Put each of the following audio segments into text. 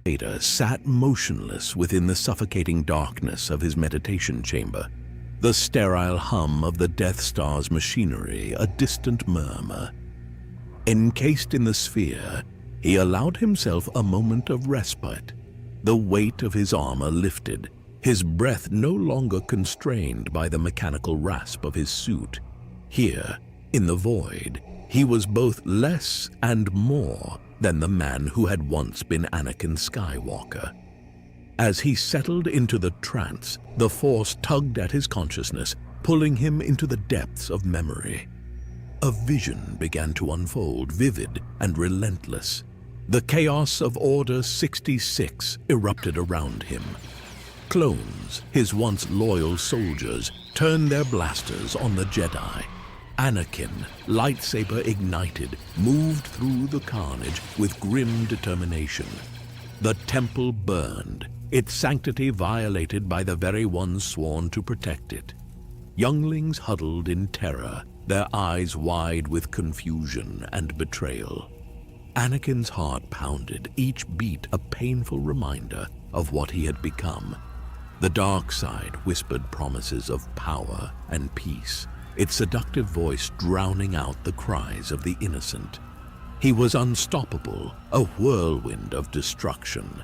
Vader sat motionless within the suffocating darkness of his meditation chamber, the sterile hum of the Death Star's machinery a distant murmur. Encased in the sphere, he allowed himself a moment of respite. The weight of his armor lifted, his breath no longer constrained by the mechanical rasp of his suit. Here, in the void, he was both less and more than the man who had once been Anakin Skywalker. As he settled into the trance, the Force tugged at his consciousness, pulling him into the depths of memory. A vision began to unfold, vivid and relentless. The chaos of Order 66 erupted around him. Clones, his once loyal soldiers, turned their blasters on the Jedi. Anakin, lightsaber ignited, moved through the carnage with grim determination. The temple burned, its sanctity violated by the very ones sworn to protect it. Younglings huddled in terror, their eyes wide with confusion and betrayal. Anakin's heart pounded, each beat a painful reminder of what he had become. The dark side whispered promises of power and peace, its seductive voice drowning out the cries of the innocent. He was unstoppable, a whirlwind of destruction.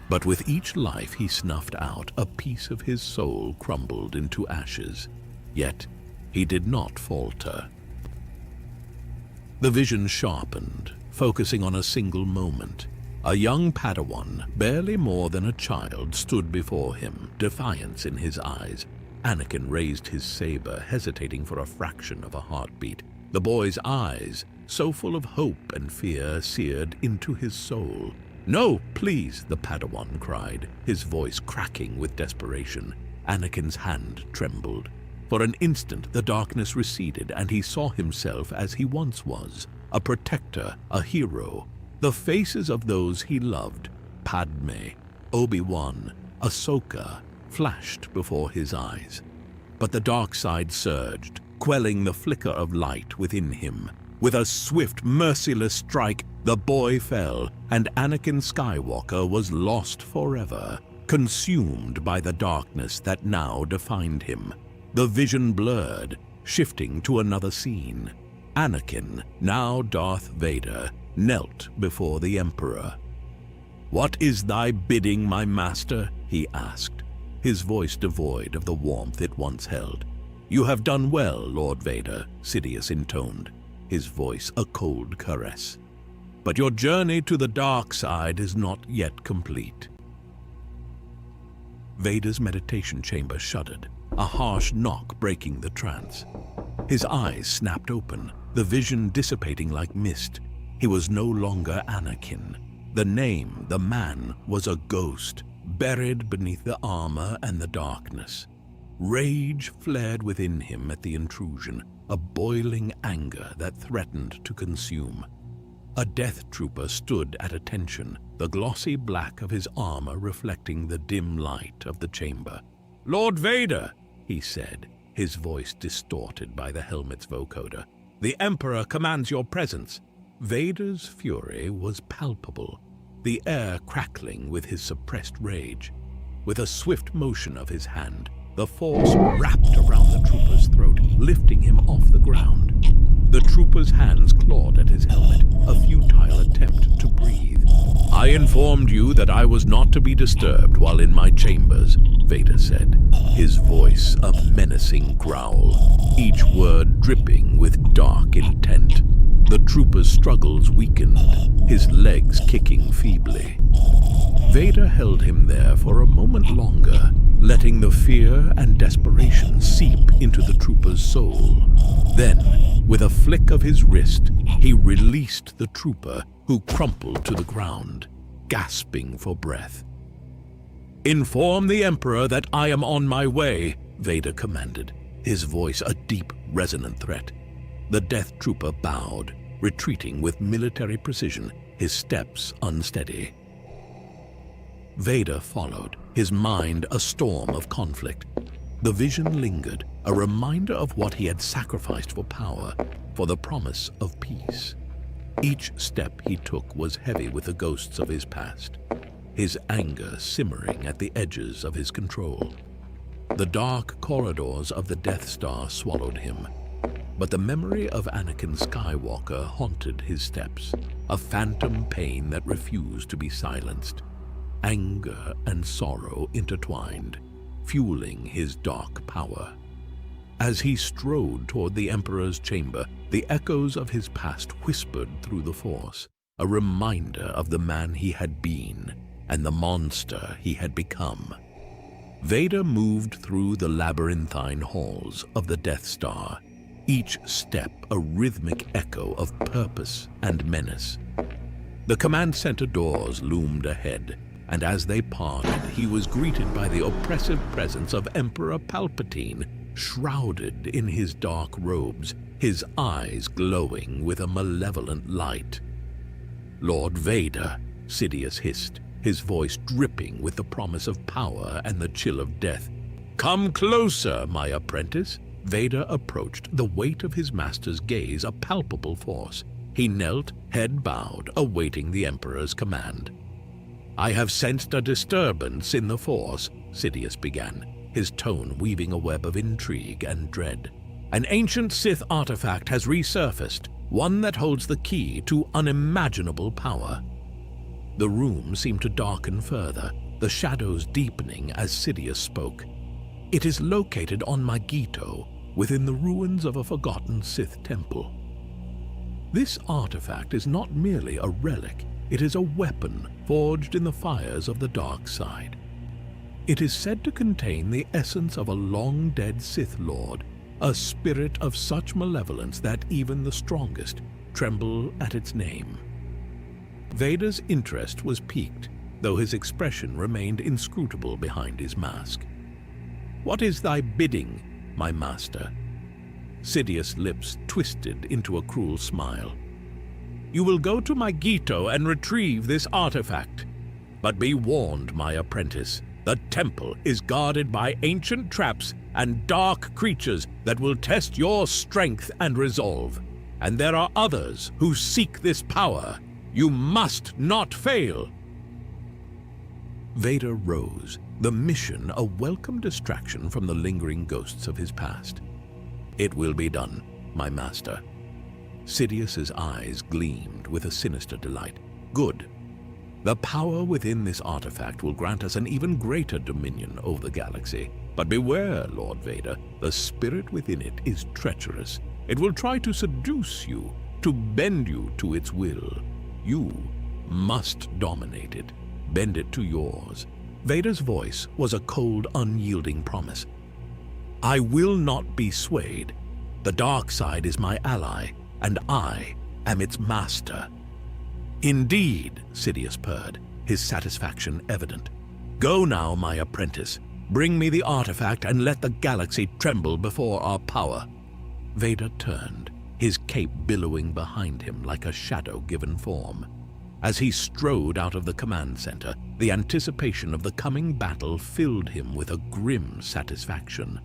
But with each life he snuffed out, a piece of his soul crumbled into ashes. Yet he did not falter. The vision sharpened, focusing on a single moment. A young Padawan, barely more than a child, stood before him, defiance in his eyes. Anakin raised his saber, hesitating for a fraction of a heartbeat. The boy's eyes, so full of hope and fear, seared into his soul. "No, please," the Padawan cried, his voice cracking with desperation. Anakin's hand trembled. For an instant, the darkness receded, and he saw himself as he once was, a protector, a hero. The faces of those he loved, Padme, Obi-Wan, Ahsoka, flashed before his eyes. But the dark side surged, quelling the flicker of light within him. With a swift, merciless strike, the boy fell, and Anakin Skywalker was lost forever, consumed by the darkness that now defined him. The vision blurred, shifting to another scene. Anakin, now Darth Vader, knelt before the Emperor. "What is thy bidding, my master?" he asked, his voice devoid of the warmth it once held. "You have done well, Lord Vader," Sidious intoned, his voice a cold caress. "But your journey to the dark side is not yet complete." Vader's meditation chamber shuddered, a harsh knock breaking the trance. His eyes snapped open, the vision dissipating like mist. He was no longer Anakin. The name, the man, was a ghost, buried beneath the armor and the darkness. Rage flared within him at the intrusion, a boiling anger that threatened to consume. A death trooper stood at attention, the glossy black of his armor reflecting the dim light of the chamber. "Lord Vader," he said, his voice distorted by the helmet's vocoder, "the Emperor commands your presence." Vader's fury was palpable, the air crackling with his suppressed rage. With a swift motion of his hand, the Force wrapped around the trooper's throat, lifting him off the ground. The trooper's hands clawed at his helmet, a futile attempt to breathe. "I informed you that I was not to be disturbed while in my chambers," Vader said, his voice a menacing growl, each word dripping with dark intent. The trooper's struggles weakened, his legs kicking feebly. Vader held him there for a moment longer, letting the fear and desperation seep into the trooper's soul. Then, with a flick of his wrist, he released the trooper, who crumpled to the ground, gasping for breath. "Inform the Emperor that I am on my way," Vader commanded, his voice a deep, resonant threat. The death trooper bowed, retreating with military precision, his steps unsteady. Vader followed, his mind a storm of conflict. The vision lingered, a reminder of what he had sacrificed for power, for the promise of peace. Each step he took was heavy with the ghosts of his past. his anger simmering at the edges of his control. The dark corridors of the Death Star swallowed him, but the memory of Anakin Skywalker haunted his steps, a phantom pain that refused to be silenced. Anger and sorrow intertwined, fueling his dark power. As he strode toward the Emperor's chamber, the echoes of his past whispered through the Force, a reminder of the man he had been and the monster he had become. Vader moved through the labyrinthine halls of the Death Star, each step a rhythmic echo of purpose and menace. The command center doors loomed ahead, and as they parted, he was greeted by the oppressive presence of Emperor Palpatine, shrouded in his dark robes, his eyes glowing with a malevolent light. "Lord Vader," Sidious hissed, his voice dripping with the promise of power and the chill of death. "Come closer, my apprentice." Vader approached, the weight of his master's gaze a palpable force. He knelt, head bowed, awaiting the Emperor's command. "I have sensed a disturbance in the Force," Sidious began, his tone weaving a web of intrigue and dread. "An ancient Sith artifact has resurfaced, one that holds the key to unimaginable power." The room seemed to darken further, the shadows deepening as Sidious spoke. "It is located on Mygeeto, within the ruins of a forgotten Sith temple. This artifact is not merely a relic, it is a weapon forged in the fires of the dark side. It is said to contain the essence of a long-dead Sith Lord, a spirit of such malevolence that even the strongest tremble at its name." Vader's interest was piqued, though his expression remained inscrutable behind his mask. "What is thy bidding, my master?" Sidious' lips twisted into a cruel smile. "You will go to Mygeeto and retrieve this artifact. But be warned, my apprentice, the temple is guarded by ancient traps and dark creatures that will test your strength and resolve. And there are others who seek this power. You must not fail." Vader rose, the mission a welcome distraction from the lingering ghosts of his past. "It will be done, my master." Sidious's eyes gleamed with a sinister delight. "Good. The power within this artifact will grant us an even greater dominion over the galaxy. But beware, Lord Vader, the spirit within it is treacherous. It will try to seduce you, to bend you to its will. You must dominate it, bend it to yours." Vader's voice was a cold, unyielding promise. "I will not be swayed. The dark side is my ally, and I am its master." "Indeed," Sidious purred, his satisfaction evident. "Go now, my apprentice. Bring me the artifact and let the galaxy tremble before our power." Vader turned, his cape billowing behind him like a shadow given form. As he strode out of the command center, the anticipation of the coming battle filled him with a grim satisfaction.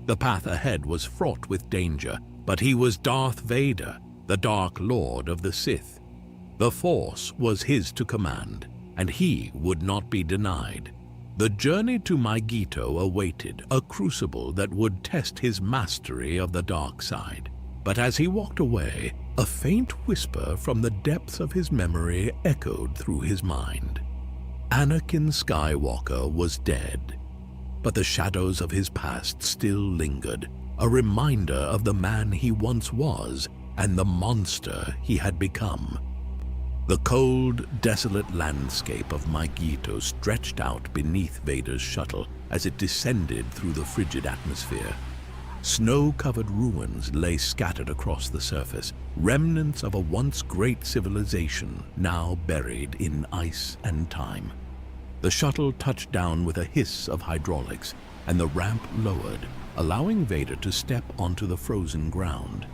The path ahead was fraught with danger, but he was Darth Vader, the Dark Lord of the Sith. The Force was his to command, and he would not be denied. The journey to Mygeeto awaited, a crucible that would test his mastery of the dark side. But as he walked away, a faint whisper from the depths of his memory echoed through his mind. Anakin Skywalker was dead, but the shadows of his past still lingered, a reminder of the man he once was and the monster he had become. The cold, desolate landscape of Mygeeto stretched out beneath Vader's shuttle as it descended through the frigid atmosphere. Snow-covered ruins lay scattered across the surface, remnants of a once great civilization now buried in ice and time. The shuttle touched down with a hiss of hydraulics, and the ramp lowered, allowing Vader to step onto the frozen ground.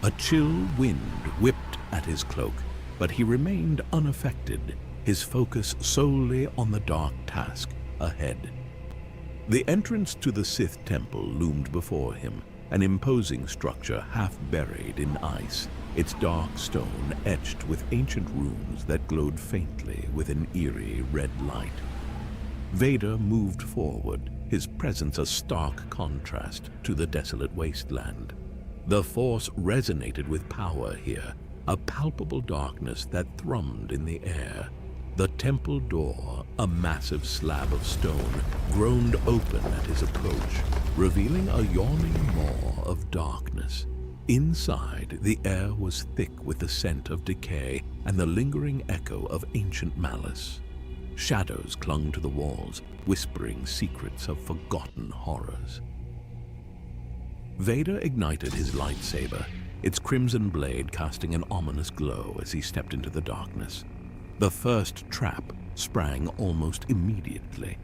A chill wind whipped at his cloak, but he remained unaffected, his focus solely on the dark task ahead. The entrance to the Sith temple loomed before him, an imposing structure half buried in ice, its dark stone etched with ancient runes that glowed faintly with an eerie red light. Vader moved forward, his presence a stark contrast to the desolate wasteland. The Force resonated with power here, a palpable darkness that thrummed in the air. The temple door, a massive slab of stone, groaned open at his approach, revealing a yawning maw of darkness. Inside, the air was thick with the scent of decay and the lingering echo of ancient malice. Shadows clung to the walls, whispering secrets of forgotten horrors. Vader ignited his lightsaber, its crimson blade casting an ominous glow as he stepped into the darkness. The first trap sprang almost immediately.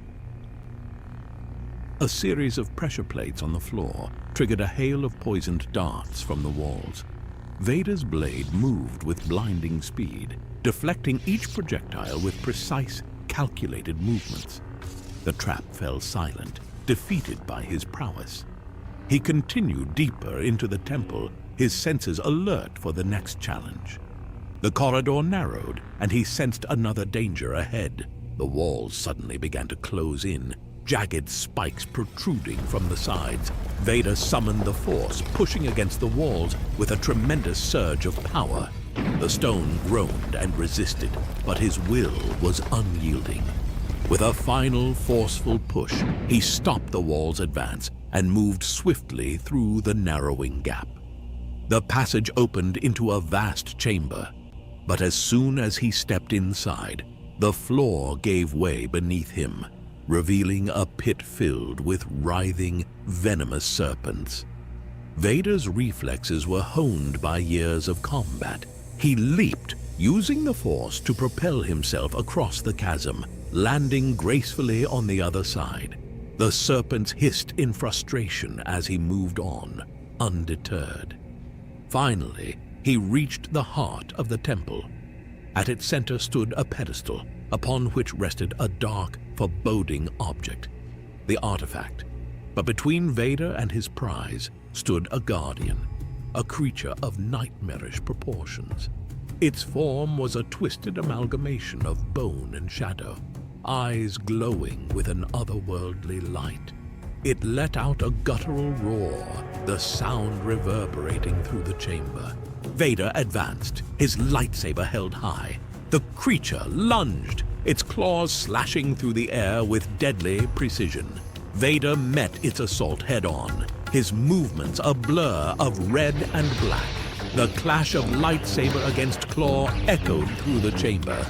A series of pressure plates on the floor triggered a hail of poisoned darts from the walls. Vader's blade moved with blinding speed, deflecting each projectile with precise, calculated movements. The trap fell silent, defeated by his prowess. He continued deeper into the temple, his senses alert for the next challenge. The corridor narrowed, and he sensed another danger ahead. The walls suddenly began to close in, jagged spikes protruding from the sides. Vader summoned the Force, pushing against the walls with a tremendous surge of power. The stone groaned and resisted, but his will was unyielding. With a final, forceful push, he stopped the wall's advance and moved swiftly through the narrowing gap. The passage opened into a vast chamber, but as soon as he stepped inside, the floor gave way beneath him, revealing a pit filled with writhing, venomous serpents. Vader's reflexes were honed by years of combat. He leaped, using the Force to propel himself across the chasm, landing gracefully on the other side. The serpents hissed in frustration as he moved on, undeterred. Finally, he reached the heart of the temple. At its center stood a pedestal, upon which rested a dark, foreboding object, the artifact. But between Vader and his prize stood a guardian, a creature of nightmarish proportions. Its form was a twisted amalgamation of bone and shadow, eyes glowing with an otherworldly light. It let out a guttural roar, the sound reverberating through the chamber. Vader advanced, his lightsaber held high. The creature lunged, its claws slashing through the air with deadly precision. Vader met its assault head-on, his movements a blur of red and black. The clash of lightsaber against claw echoed through the chamber,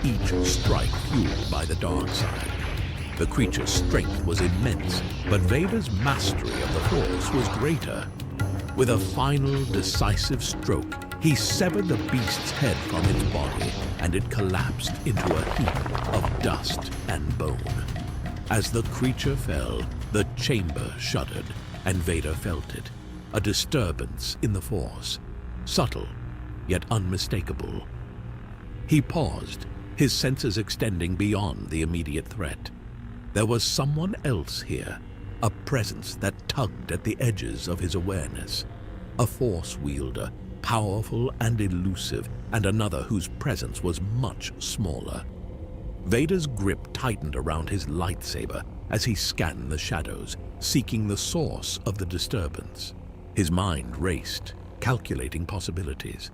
each strike fueled by the dark side. The creature's strength was immense, but Vader's mastery of the Force was greater. With a final, decisive stroke, he severed the beast's head from its body, and it collapsed into a heap of dust and bone. As the creature fell, the chamber shuddered, and Vader felt it. A disturbance in the Force, subtle, yet unmistakable. He paused, his senses extending beyond the immediate threat. There was someone else here, a presence that tugged at the edges of his awareness. A Force wielder, powerful and elusive, and another whose presence was much smaller. Vader's grip tightened around his lightsaber as he scanned the shadows, seeking the source of the disturbance. His mind raced, calculating possibilities.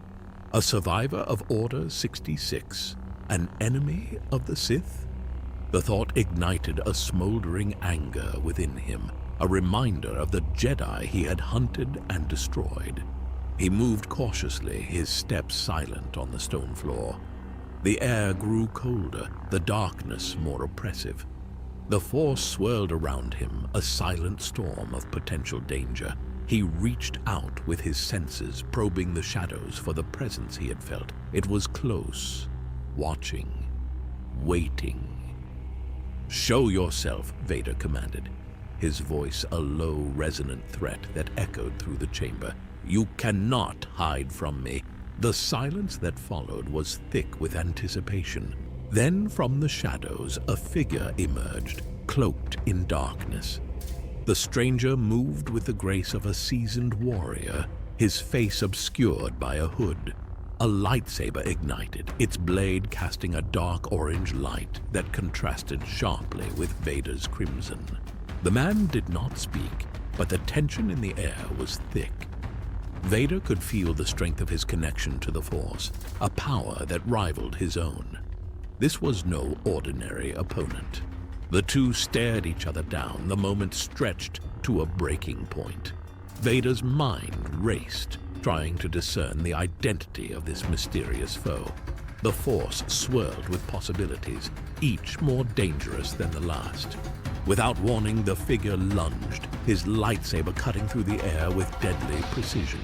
A survivor of Order 66, an enemy of the Sith? The thought ignited a smoldering anger within him, a reminder of the Jedi he had hunted and destroyed. He moved cautiously, his steps silent on the stone floor. The air grew colder, the darkness more oppressive. The Force swirled around him, a silent storm of potential danger. He reached out with his senses, probing the shadows for the presence he had felt. It was close, watching, waiting. "Show yourself," Vader commanded, his voice a low, resonant threat that echoed through the chamber. "You cannot hide from me." The silence that followed was thick with anticipation. Then from the shadows, a figure emerged, cloaked in darkness. The stranger moved with the grace of a seasoned warrior, his face obscured by a hood. A lightsaber ignited, its blade casting a dark orange light that contrasted sharply with Vader's crimson. The man did not speak, but the tension in the air was thick. Vader could feel the strength of his connection to the Force, a power that rivaled his own. This was no ordinary opponent. The two stared each other down, the moment stretched to a breaking point. Vader's mind raced, trying to discern the identity of this mysterious foe. The Force swirled with possibilities, each more dangerous than the last. Without warning, the figure lunged, his lightsaber cutting through the air with deadly precision.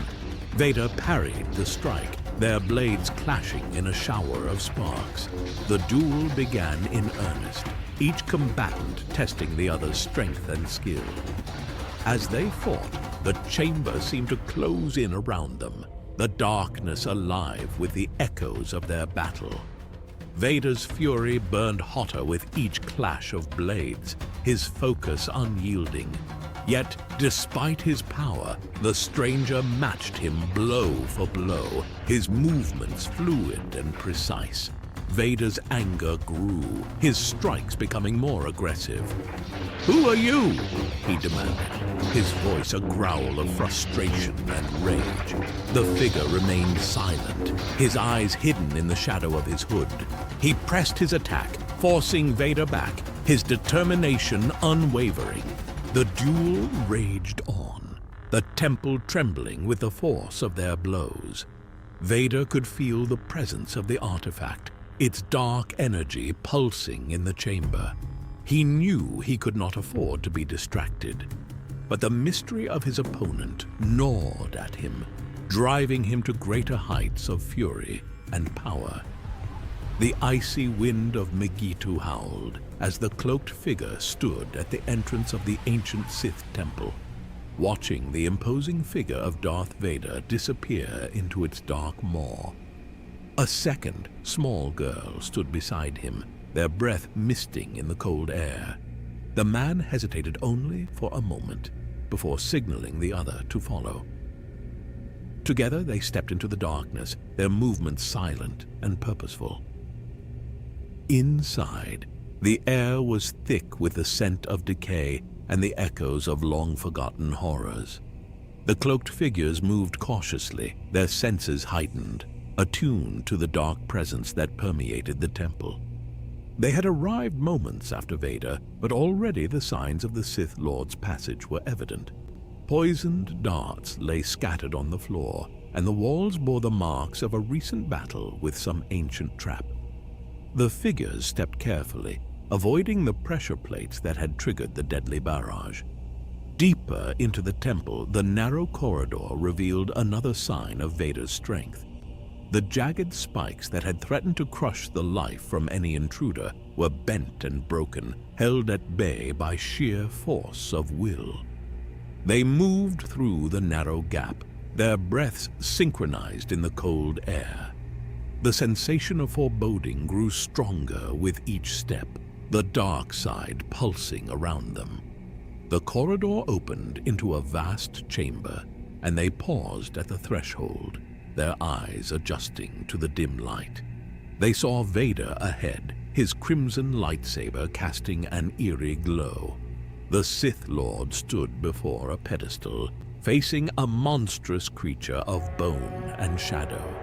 Vader parried the strike, their blades clashing in a shower of sparks. The duel began in earnest, each combatant testing the other's strength and skill. As they fought, the chamber seemed to close in around them, the darkness alive with the echoes of their battle. Vader's fury burned hotter with each clash of blades, his focus unyielding. Yet, despite his power, the stranger matched him blow for blow, his movements fluid and precise. Vader's anger grew, his strikes becoming more aggressive. "Who are you?" he demanded, his voice a growl of frustration and rage. The figure remained silent, his eyes hidden in the shadow of his hood. He pressed his attack, forcing Vader back, his determination unwavering. The duel raged on, the temple trembling with the force of their blows. Vader could feel the presence of the artifact, its dark energy pulsing in the chamber. He knew he could not afford to be distracted, but the mystery of his opponent gnawed at him, driving him to greater heights of fury and power. The icy wind of Mygeeto howled as the cloaked figure stood at the entrance of the ancient Sith temple, watching the imposing figure of Darth Vader disappear into its dark maw. A second, small girl stood beside him, their breath misting in the cold air. The man hesitated only for a moment before signaling the other to follow. Together they stepped into the darkness, their movements silent and purposeful. Inside, the air was thick with the scent of decay and the echoes of long-forgotten horrors. The cloaked figures moved cautiously, their senses heightened, attuned to the dark presence that permeated the temple. They had arrived moments after Vader, but already the signs of the Sith Lord's passage were evident. Poisoned darts lay scattered on the floor, and the walls bore the marks of a recent battle with some ancient trap. The figures stepped carefully, avoiding the pressure plates that had triggered the deadly barrage. Deeper into the temple, the narrow corridor revealed another sign of Vader's strength. The jagged spikes that had threatened to crush the life from any intruder were bent and broken, held at bay by sheer force of will. They moved through the narrow gap, their breaths synchronized in the cold air. The sensation of foreboding grew stronger with each step, the dark side pulsing around them. The corridor opened into a vast chamber, and they paused at the threshold, their eyes adjusting to the dim light. They saw Vader ahead, his crimson lightsaber casting an eerie glow. The Sith Lord stood before a pedestal, facing a monstrous creature of bone and shadow.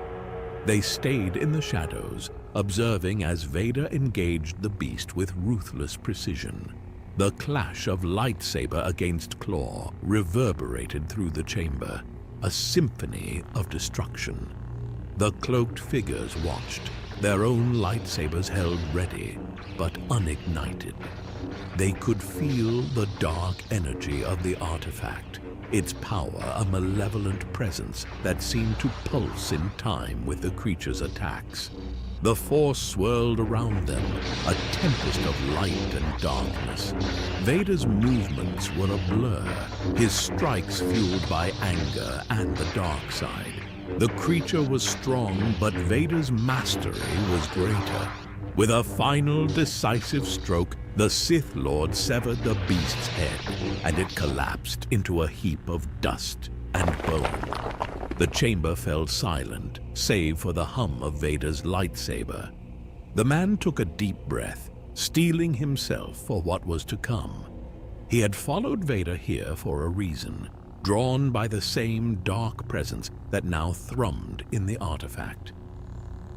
They stayed in the shadows, observing as Vader engaged the beast with ruthless precision. The clash of lightsaber against claw reverberated through the chamber, a symphony of destruction. The cloaked figures watched, their own lightsabers held ready, but unignited. They could feel the dark energy of the artifact, its power a malevolent presence that seemed to pulse in time with the creature's attacks. The force swirled around them, a tempest of light and darkness. Vader's movements were a blur, his strikes fueled by anger and the dark side. The creature was strong, but Vader's mastery was greater. With a final decisive stroke, the Sith Lord severed the beast's head, and it collapsed into a heap of dust and bone. The chamber fell silent, save for the hum of Vader's lightsaber. The man took a deep breath, steeling himself for what was to come. He had followed Vader here for a reason, drawn by the same dark presence that now thrummed in the artifact.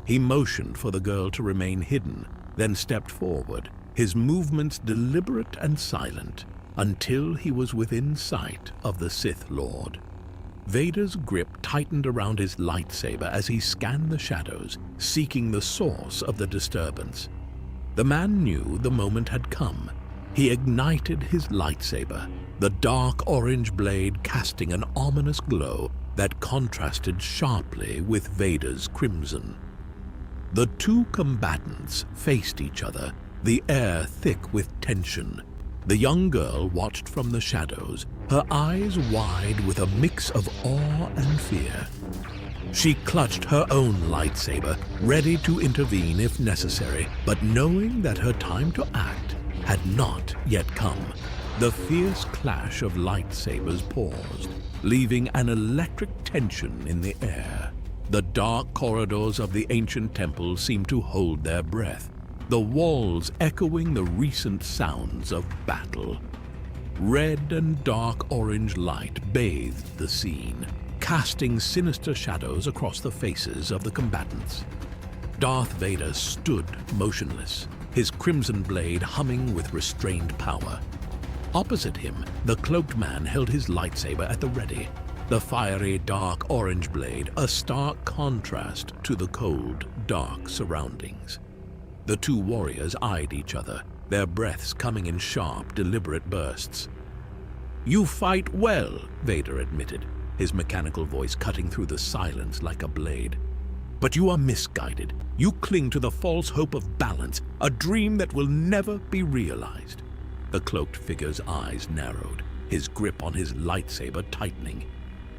He motioned for the girl to remain hidden, then stepped forward, his movements deliberate and silent, until he was within sight of the Sith Lord. Vader's grip tightened around his lightsaber as he scanned the shadows, seeking the source of the disturbance. The man knew the moment had come. He ignited his lightsaber, the dark orange blade casting an ominous glow that contrasted sharply with Vader's crimson. The two combatants faced each other, the air thick with tension. The young girl watched from the shadows, her eyes wide with a mix of awe and fear. She clutched her own lightsaber, ready to intervene if necessary, but knowing that her time to act had not yet come. The fierce clash of lightsabers paused, leaving an electric tension in the air. The dark corridors of the ancient temple seemed to hold their breath, the walls echoing the recent sounds of battle. Red and dark orange light bathed the scene, casting sinister shadows across the faces of the combatants. Darth Vader stood motionless, his crimson blade humming with restrained power. Opposite him, the cloaked man held his lightsaber at the ready, the fiery dark orange blade a stark contrast to the cold, dark surroundings. The two warriors eyed each other, their breaths coming in sharp, deliberate bursts. "You fight well," Vader admitted, his mechanical voice cutting through the silence like a blade. "But you are misguided. You cling to the false hope of balance, a dream that will never be realized." The cloaked figure's eyes narrowed, his grip on his lightsaber tightening.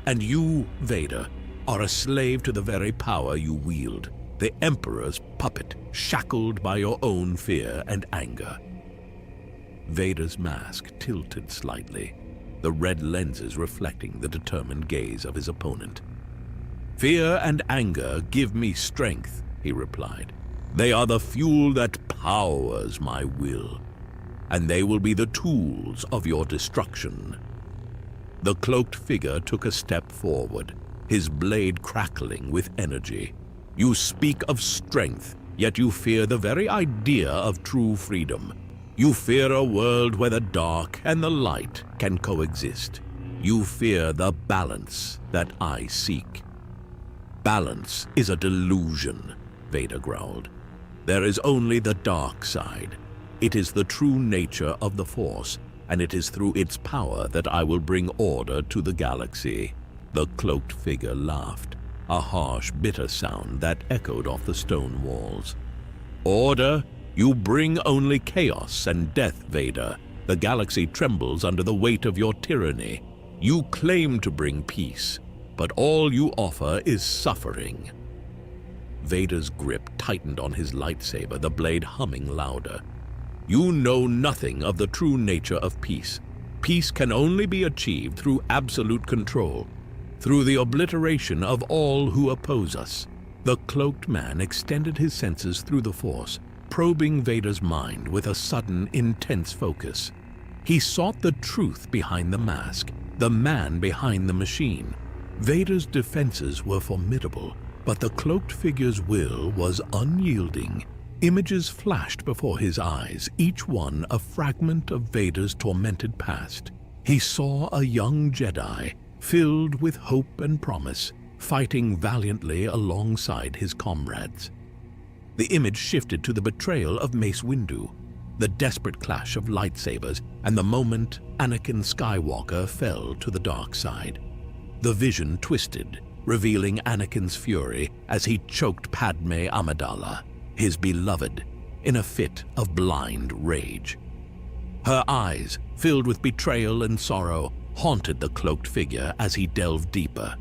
"And you, Vader, are a slave to the very power you wield, the Emperor's puppet, shackled by your own fear and anger." Vader's mask tilted slightly, the red lenses reflecting the determined gaze of his opponent. "Fear and anger give me strength," he replied. "They are the fuel that powers my will, and they will be the tools of your destruction." The cloaked figure took a step forward, his blade crackling with energy. "You speak of strength, yet you fear the very idea of true freedom. You fear a world where the dark and the light can coexist. You fear the balance that I seek." "Balance is a delusion," Vader growled. "There is only the dark side. It is the true nature of the Force, and it is through its power that I will bring order to the galaxy." The cloaked figure laughed, a harsh, bitter sound that echoed off the stone walls. "Order? You bring only chaos and death, Vader. The galaxy trembles under the weight of your tyranny. You claim to bring peace, but all you offer is suffering." Vader's grip tightened on his lightsaber, the blade humming louder. "You know nothing of the true nature of peace. Peace can only be achieved through absolute control, through the obliteration of all who oppose us." The cloaked man extended his senses through the Force, probing Vader's mind with a sudden, intense focus. He sought the truth behind the mask, the man behind the machine. Vader's defenses were formidable, but the cloaked figure's will was unyielding. Images flashed before his eyes, each one a fragment of Vader's tormented past. He saw a young Jedi, filled with hope and promise, fighting valiantly alongside his comrades. The image shifted to the betrayal of Mace Windu, the desperate clash of lightsabers, and the moment Anakin Skywalker fell to the dark side. The vision twisted, revealing Anakin's fury as he choked Padme Amidala, his beloved, in a fit of blind rage. Her eyes, filled with betrayal and sorrow, haunted the cloaked figure as he delved deeper.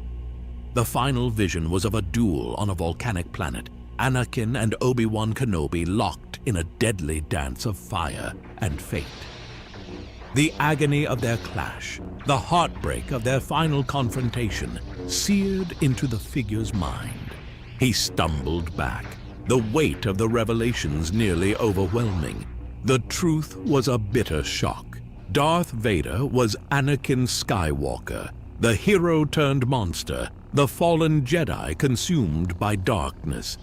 The final vision was of a duel on a volcanic planet, Anakin and Obi-Wan Kenobi locked in a deadly dance of fire and fate. The agony of their clash, the heartbreak of their final confrontation, seared into the figure's mind. He stumbled back, the weight of the revelations nearly overwhelming. The truth was a bitter shock. Darth Vader was Anakin Skywalker, the hero-turned-monster, the fallen Jedi consumed by darkness.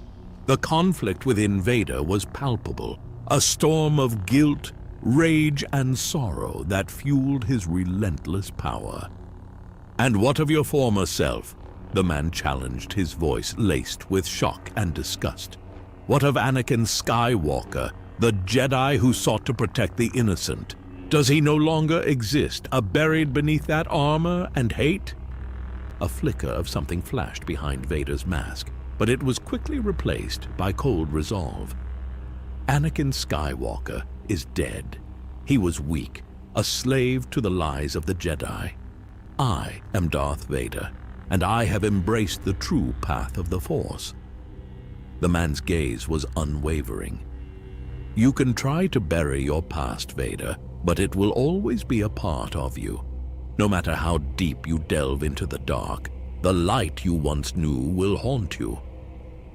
The conflict within Vader was palpable, a storm of guilt, rage, and sorrow that fueled his relentless power. "And what of your former self?" the man challenged, his voice laced with shock and disgust. "What of Anakin Skywalker, the Jedi who sought to protect the innocent? Does he no longer exist, buried beneath that armor and hate?" A flicker of something flashed behind Vader's mask, but it was quickly replaced by cold resolve. Anakin Skywalker is dead. He was weak, a slave to the lies of the Jedi. I am Darth Vader, and I have embraced the true path of the Force. The man's gaze was unwavering. "You can try to bury your past, Vader, but it will always be a part of you. No matter how deep you delve into the dark, the light you once knew will haunt you."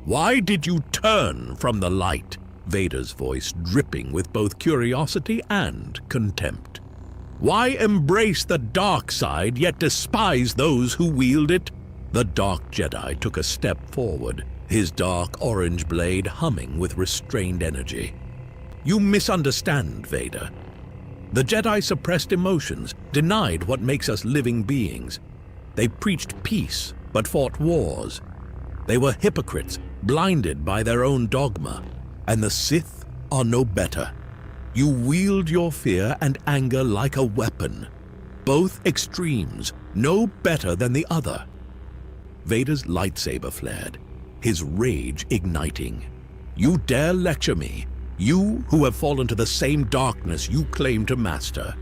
"Why did you turn from the light?" Vader's voice dripping with both curiosity and contempt. "Why embrace the dark side yet despise those who wield it?" The Dark Jedi took a step forward, his dark orange blade humming with restrained energy. "You misunderstand, Vader. The Jedi suppressed emotions, denied what makes us living beings. They preached peace, but fought wars. They were hypocrites, blinded by their own dogma. And the Sith are no better. You wield your fear and anger like a weapon. Both extremes, no better than the other." Vader's lightsaber flared, his rage igniting. "You dare lecture me? You who have fallen to the same darkness you claim to master."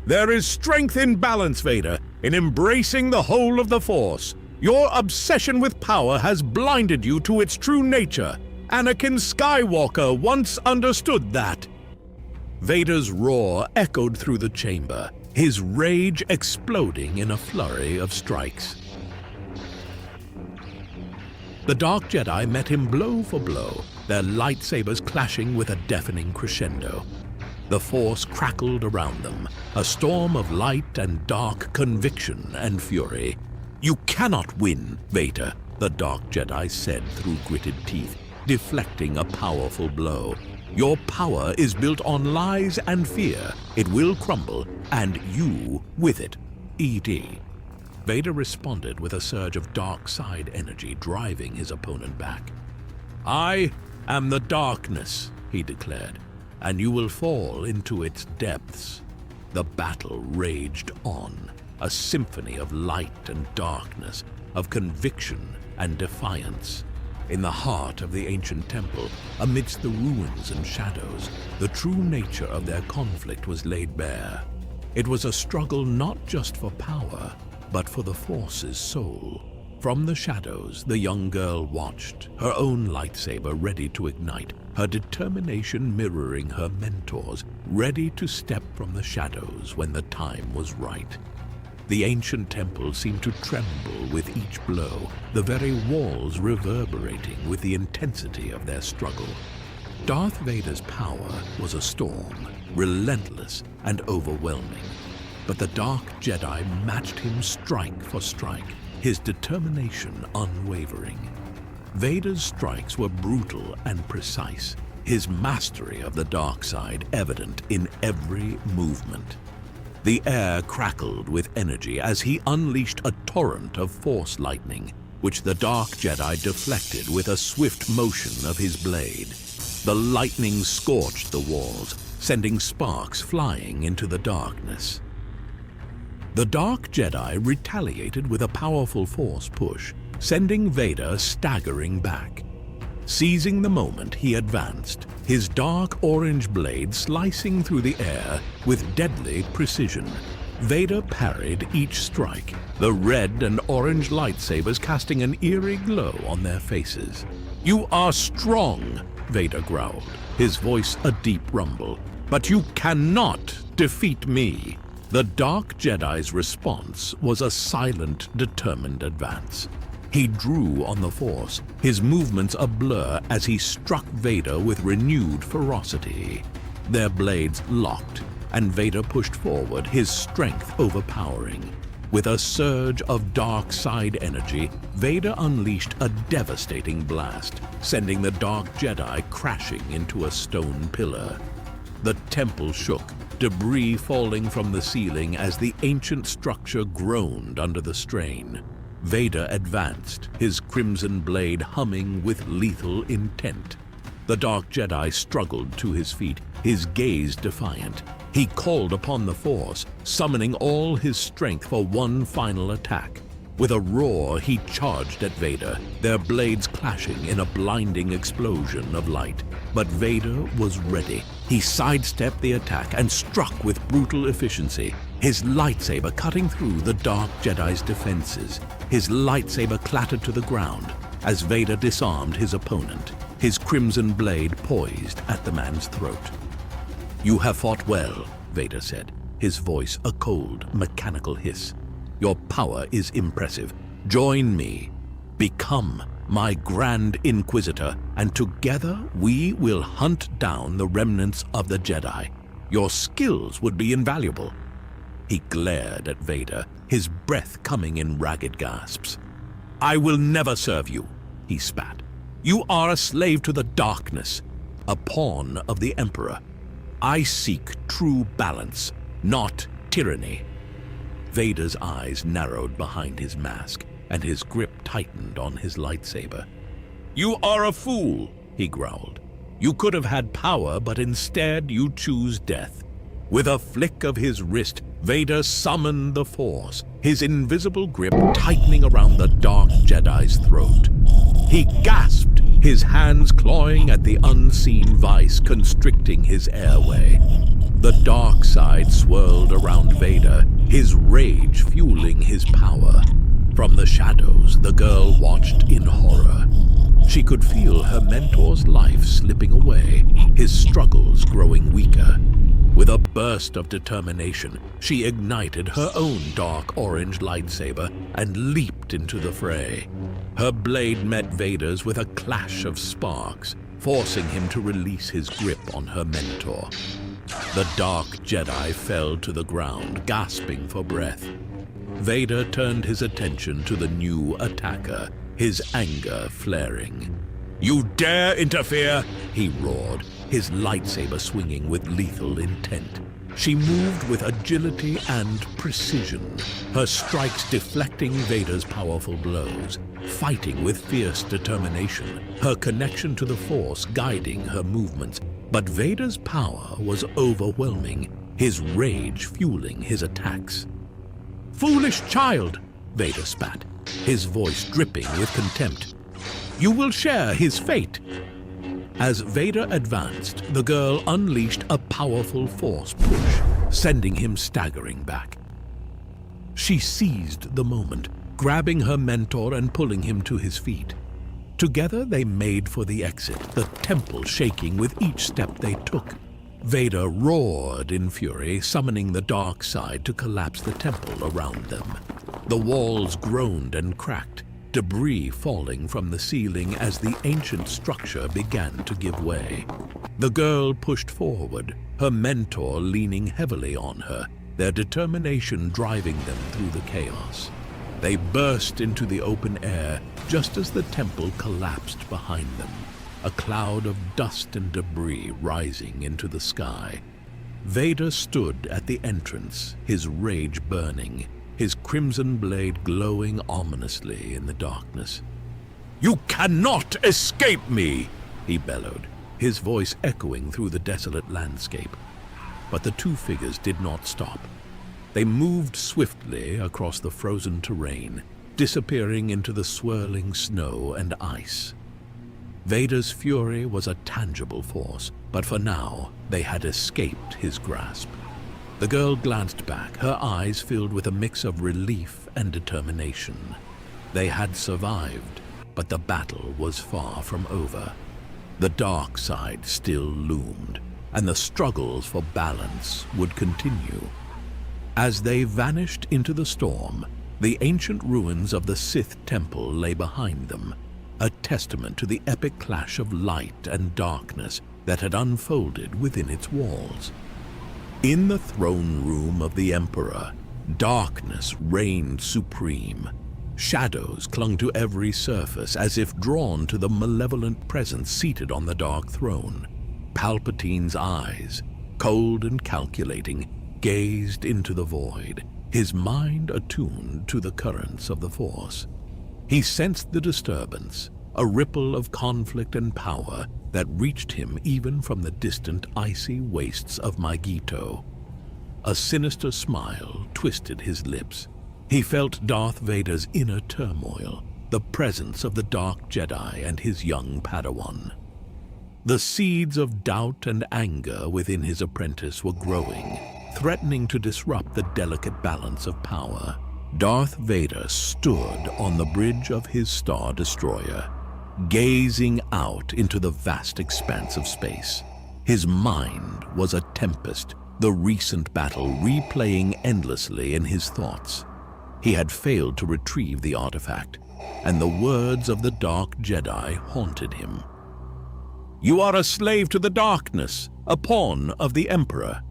"There is strength in balance, Vader, in embracing the whole of the Force. Your obsession with power has blinded you to its true nature. Anakin Skywalker once understood that." Vader's roar echoed through the chamber, his rage exploding in a flurry of strikes. The Dark Jedi met him blow for blow, their lightsabers clashing with a deafening crescendo. The Force crackled around them, a storm of light and dark, conviction and fury. "You cannot win, Vader," the Dark Jedi said through gritted teeth, deflecting a powerful blow. "Your power is built on lies and fear. It will crumble, and you with it. E.D." Vader responded with a surge of dark side energy driving his opponent back. "I am the darkness," he declared, "and you will fall into its depths." The battle raged on, a symphony of light and darkness, of conviction and defiance. In the heart of the ancient temple, amidst the ruins and shadows, the true nature of their conflict was laid bare. It was a struggle not just for power, but for the Force's soul. From the shadows, the young girl watched, her own lightsaber ready to ignite, her determination mirroring her mentor's, ready to step from the shadows when the time was right. The ancient temple seemed to tremble with each blow, the very walls reverberating with the intensity of their struggle. Darth Vader's power was a storm, relentless and overwhelming. But the Dark Jedi matched him strike for strike, his determination unwavering. Vader's strikes were brutal and precise, his mastery of the dark side evident in every movement. The air crackled with energy as he unleashed a torrent of Force lightning, which the Dark Jedi deflected with a swift motion of his blade. The lightning scorched the walls, sending sparks flying into the darkness. The Dark Jedi retaliated with a powerful Force push, sending Vader staggering back. Seizing the moment, he advanced, his dark orange blade slicing through the air with deadly precision. Vader parried each strike, the red and orange lightsabers casting an eerie glow on their faces. "You are strong," Vader growled, his voice a deep rumble, "but you cannot defeat me. The Dark Jedi's response was a silent, determined advance. He drew on the Force, his movements a blur as he struck Vader with renewed ferocity. Their blades locked, and Vader pushed forward, his strength overpowering. With a surge of dark side energy, Vader unleashed a devastating blast, sending the Dark Jedi crashing into a stone pillar. The temple shook, debris falling from the ceiling as the ancient structure groaned under the strain. Vader advanced, his crimson blade humming with lethal intent. The Dark Jedi struggled to his feet, his gaze defiant. He called upon the Force, summoning all his strength for one final attack. With a roar, he charged at Vader, their blades clashing in a blinding explosion of light. But Vader was ready. He sidestepped the attack and struck with brutal efficiency, his lightsaber cutting through the Dark Jedi's defenses. His lightsaber clattered to the ground as Vader disarmed his opponent, his crimson blade poised at the man's throat. "You have fought well," Vader said, his voice a cold, mechanical hiss. "Your power is impressive. Join me. Become my Grand Inquisitor, and together we will hunt down the remnants of the Jedi. Your skills would be invaluable." He glared at Vader, his breath coming in ragged gasps. "I will never serve you," he spat. "You are a slave to the darkness, a pawn of the Emperor. I seek true balance, not tyranny." Vader's eyes narrowed behind his mask, and his grip tightened on his lightsaber. "You are a fool," he growled. "You could have had power, but instead you choose death." With a flick of his wrist, Vader summoned the Force, his invisible grip tightening around the Dark Jedi's throat. He gasped, his hands clawing at the unseen vice constricting his airway. The dark side swirled around Vader, his rage fueling his power. From the shadows, the girl watched in horror. She could feel her mentor's life slipping away, his struggles growing weaker. With a burst of determination, she ignited her own dark orange lightsaber and leaped into the fray. Her blade met Vader's with a clash of sparks, forcing him to release his grip on her mentor. The Dark Jedi fell to the ground, gasping for breath. Vader turned his attention to the new attacker, his anger flaring. "You dare interfere!" he roared, his lightsaber swinging with lethal intent. She moved with agility and precision, her strikes deflecting Vader's powerful blows, fighting with fierce determination, her connection to the Force guiding her movements. But Vader's power was overwhelming, his rage fueling his attacks. "Foolish child!" Vader spat, his voice dripping with contempt. "You will share his fate." As Vader advanced, the girl unleashed a powerful Force push, sending him staggering back. She seized the moment, grabbing her mentor and pulling him to his feet. Together they made for the exit, the temple shaking with each step they took. Vader roared in fury, summoning the dark side to collapse the temple around them. The walls groaned and cracked, debris falling from the ceiling as the ancient structure began to give way. The girl pushed forward, her mentor leaning heavily on her, their determination driving them through the chaos. They burst into the open air just as the temple collapsed behind them, a cloud of dust and debris rising into the sky. Vader stood at the entrance, his rage burning, his crimson blade glowing ominously in the darkness. "You cannot escape me!" he bellowed, his voice echoing through the desolate landscape. But the two figures did not stop. They moved swiftly across the frozen terrain, disappearing into the swirling snow and ice. Vader's fury was a tangible force, but for now they had escaped his grasp. The girl glanced back, her eyes filled with a mix of relief and determination. They had survived, but the battle was far from over. The dark side still loomed, and the struggles for balance would continue. As they vanished into the storm, the ancient ruins of the Sith temple lay behind them, a testament to the epic clash of light and darkness that had unfolded within its walls. In the throne room of the Emperor, darkness reigned supreme. Shadows clung to every surface as if drawn to the malevolent presence seated on the dark throne. Palpatine's eyes, cold and calculating, gazed into the void, his mind attuned to the currents of the Force. He sensed the disturbance, a ripple of conflict and power that reached him even from the distant icy wastes of Mygeeto. A sinister smile twisted his lips. He felt Darth Vader's inner turmoil, the presence of the Dark Jedi and his young Padawan. The seeds of doubt and anger within his apprentice were growing, threatening to disrupt the delicate balance of power. Darth Vader stood on the bridge of his Star Destroyer, gazing out into the vast expanse of space. His mind was a tempest, the recent battle replaying endlessly in his thoughts. He had failed to retrieve the artifact, and the words of the Dark Jedi haunted him. "You are a slave to the darkness, a pawn of the Emperor."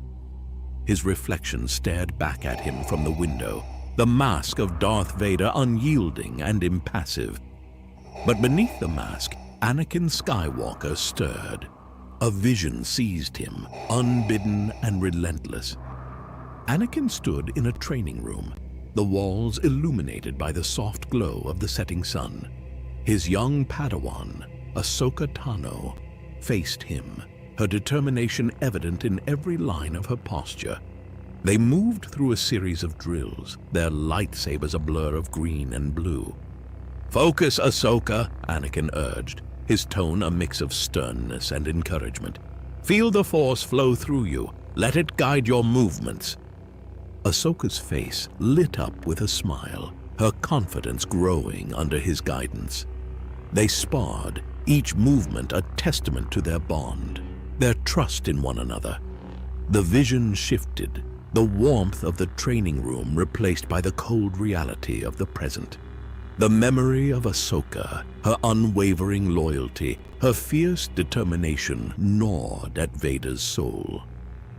His reflection stared back at him from the window, the mask of Darth Vader unyielding and impassive. But beneath the mask, Anakin Skywalker stirred. A vision seized him, unbidden and relentless. Anakin stood in a training room, the walls illuminated by the soft glow of the setting sun. His young Padawan, Ahsoka Tano, faced him, her determination evident in every line of her posture. They moved through a series of drills, their lightsabers a blur of green and blue. "Focus, Ahsoka," Anakin urged, his tone a mix of sternness and encouragement. "Feel the Force flow through you. Let it guide your movements." Ahsoka's face lit up with a smile, her confidence growing under his guidance. They sparred, each movement a testament to their bond, their trust in one another. The vision shifted, the warmth of the training room replaced by the cold reality of the present. The memory of Ahsoka, her unwavering loyalty, her fierce determination gnawed at Vader's soul.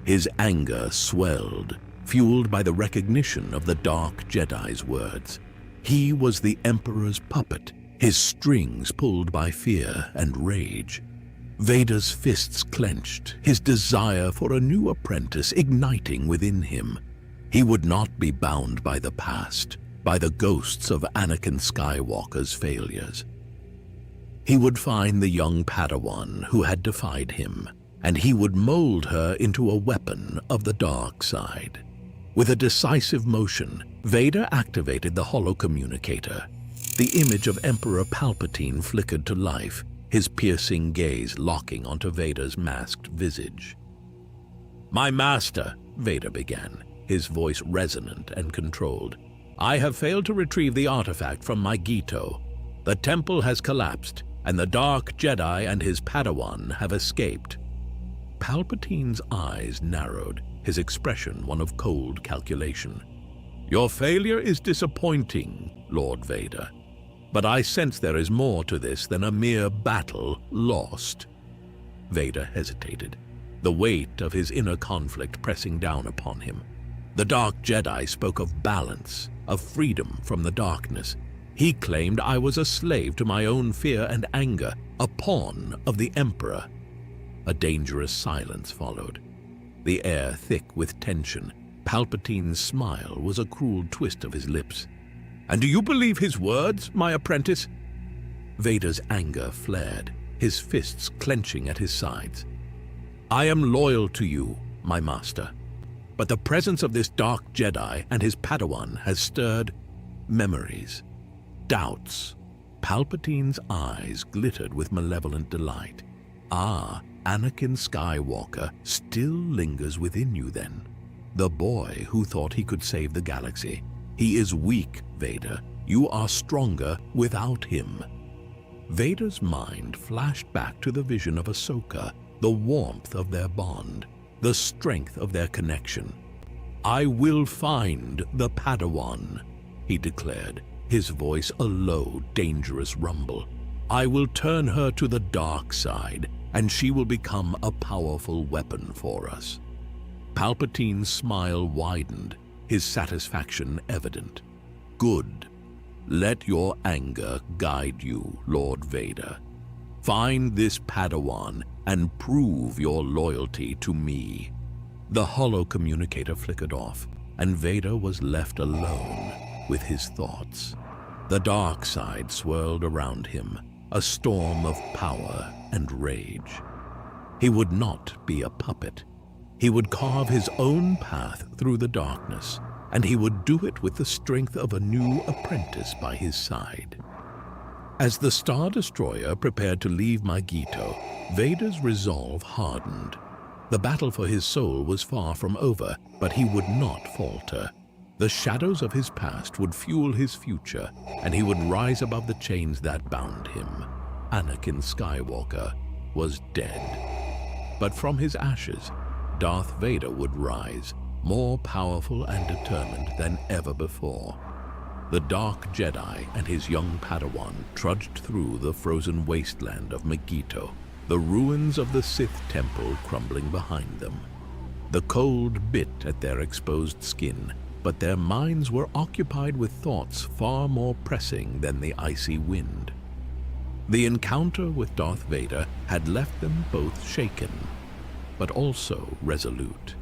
His anger swelled, fueled by the recognition of the Dark Jedi's words. He was the Emperor's puppet, his strings pulled by fear and rage. Vader's fists clenched, his desire for a new apprentice igniting within him. He would not be bound by the past, by the ghosts of Anakin Skywalker's failures. He would find the young Padawan who had defied him, and he would mold her into a weapon of the dark side. With a decisive motion, Vader activated the holocommunicator. The image of Emperor Palpatine flickered to life, his piercing gaze locking onto Vader's masked visage. "My master," Vader began, his voice resonant and controlled, "I have failed to retrieve the artifact from Mygeeto. The temple has collapsed, and the Dark Jedi and his Padawan have escaped." Palpatine's eyes narrowed, his expression one of cold calculation. "Your failure is disappointing, Lord Vader, but I sense there is more to this than a mere battle lost." Vader hesitated, the weight of his inner conflict pressing down upon him. The Dark Jedi spoke of balance, of freedom from the darkness. He claimed I was a slave to my own fear and anger, a pawn of the Emperor. A dangerous silence followed, the air thick with tension. Palpatine's smile was a cruel twist of his lips. "And do you believe his words, my apprentice?" Vader's anger flared, his fists clenching at his sides. "I am loyal to you, my master, but the presence of this Dark Jedi and his Padawan has stirred memories, doubts." Palpatine's eyes glittered with malevolent delight. "Ah, Anakin Skywalker still lingers within you then. The boy who thought he could save the galaxy. He is weak, Vader. You are stronger without him." Vader's mind flashed back to the vision of Ahsoka, the warmth of their bond, the strength of their connection. "I will find the Padawan," he declared, his voice a low, dangerous rumble. "I will turn her to the dark side, and she will become a powerful weapon for us." Palpatine's smile widened, his satisfaction evident. "Good. Let your anger guide you, Lord Vader. Find this Padawan and prove your loyalty to me." The hollow communicator flickered off, and Vader was left alone with his thoughts. The dark side swirled around him, a storm of power and rage. He would not be a puppet. He would carve his own path through the darkness, and he would do it with the strength of a new apprentice by his side. As the Star Destroyer prepared to leave Mygeeto, Vader's resolve hardened. The battle for his soul was far from over, but he would not falter. The shadows of his past would fuel his future, and he would rise above the chains that bound him. Anakin Skywalker was dead. But from his ashes, Darth Vader would rise, more powerful and determined than ever before. The Dark Jedi and his young Padawan trudged through the frozen wasteland of Mygeeto, the ruins of the Sith temple crumbling behind them. The cold bit at their exposed skin, but their minds were occupied with thoughts far more pressing than the icy wind. The encounter with Darth Vader had left them both shaken, but also resolute.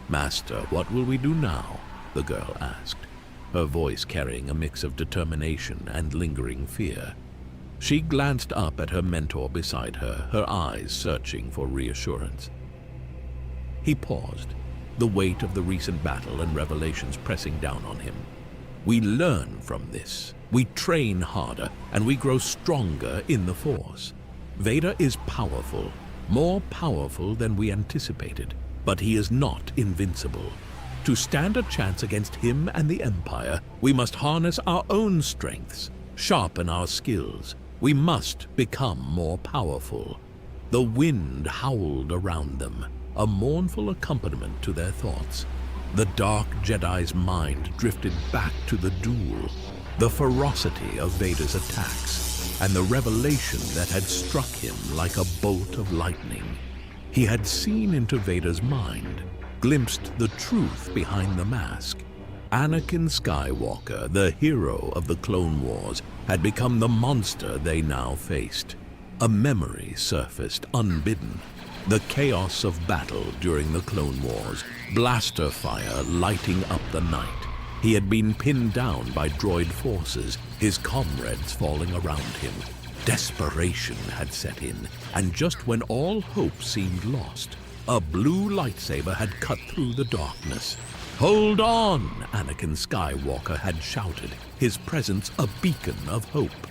"Master, what will we do now?" the girl asked, her voice carrying a mix of determination and lingering fear. She glanced up at her mentor beside her, her eyes searching for reassurance. He paused, the weight of the recent battle and revelations pressing down on him. "We learn from this. We train harder, and we grow stronger in the Force. Vader is powerful, more powerful than we anticipated, but he is not invincible. To stand a chance against him and the Empire, we must harness our own strengths, sharpen our skills. We must become more powerful." The wind howled around them, a mournful accompaniment to their thoughts. The Dark Jedi's mind drifted back to the duel, the ferocity of Vader's attacks, and the revelation that had struck him like a bolt of lightning. He had seen into Vader's mind, glimpsed the truth behind the mask. Anakin Skywalker, the hero of the Clone Wars, had become the monster they now faced. A memory surfaced unbidden. The chaos of battle during the Clone Wars, blaster fire lighting up the night. He had been pinned down by droid forces, his comrades falling around him. Desperation had set in, and just when all hope seemed lost, a blue lightsaber had cut through the darkness. "Hold on!" Anakin Skywalker had shouted, his presence a beacon of hope.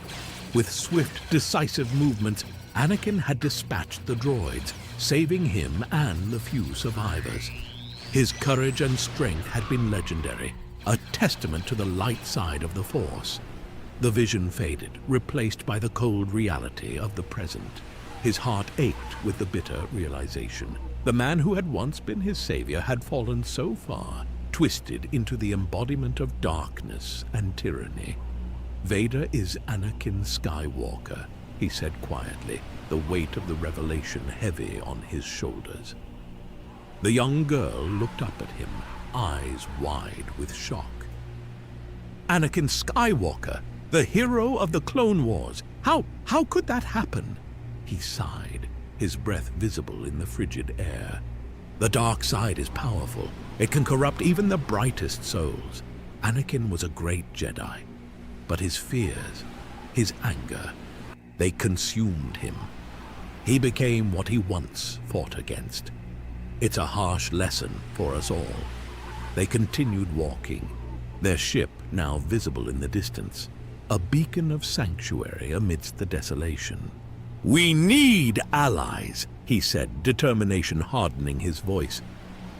With swift, decisive movements, Anakin had dispatched the droids, saving him and the few survivors. His courage and strength had been legendary, a testament to the light side of the Force. The vision faded, replaced by the cold reality of the present. His heart ached with the bitter realization. The man who had once been his savior had fallen so far, twisted into the embodiment of darkness and tyranny. "Vader is Anakin Skywalker," he said quietly, the weight of the revelation heavy on his shoulders. The young girl looked up at him, eyes wide with shock. "Anakin Skywalker, the hero of the Clone Wars. How could that happen?" He sighed, his breath visible in the frigid air. "The dark side is powerful. It can corrupt even the brightest souls. Anakin was a great Jedi, but his fears, his anger, they consumed him. He became what he once fought against. It's a harsh lesson for us all." They continued walking, their ship now visible in the distance, a beacon of sanctuary amidst the desolation. "We need allies," he said, determination hardening his voice.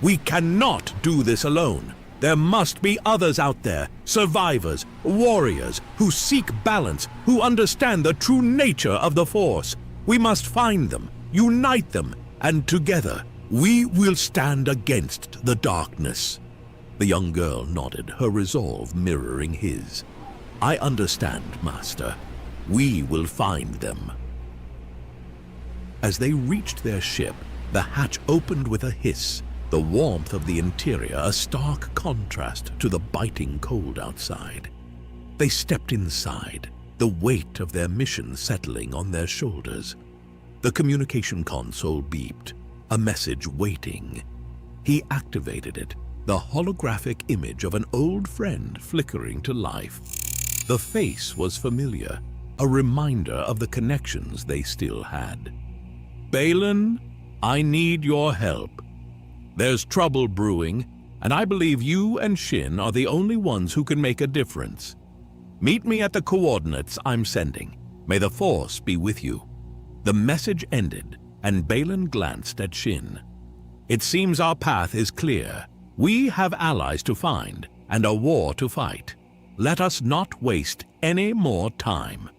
"We cannot do this alone. There must be others out there, survivors, warriors, who seek balance, who understand the true nature of the Force. We must find them, Unite them, and together we will stand against the darkness." The young girl nodded, her resolve mirroring his. "I understand, Master. We will find them." As they reached their ship, the hatch opened with a hiss, the warmth of the interior a stark contrast to the biting cold outside. They stepped inside, the weight of their mission settling on their shoulders. The communication console beeped, a message waiting. He activated it, the holographic image of an old friend flickering to life. The face was familiar, a reminder of the connections they still had. "Baylan, I need your help. There's trouble brewing, and I believe you and Shin are the only ones who can make a difference. Meet me at the coordinates I'm sending. May the Force be with you." The message ended, and Baylan glanced at Shin. "It seems our path is clear. We have allies to find, and a war to fight. Let us not waste any more time."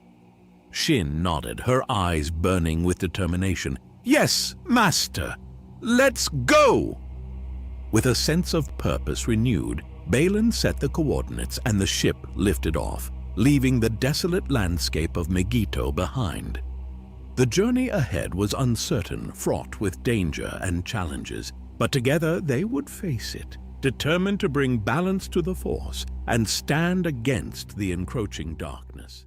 Shin nodded, her eyes burning with determination. "Yes, Master! Let's go!" With a sense of purpose renewed, Baylan set the coordinates and the ship lifted off, leaving the desolate landscape of Mygeeto behind. The journey ahead was uncertain, fraught with danger and challenges, but together they would face it, determined to bring balance to the Force and stand against the encroaching darkness.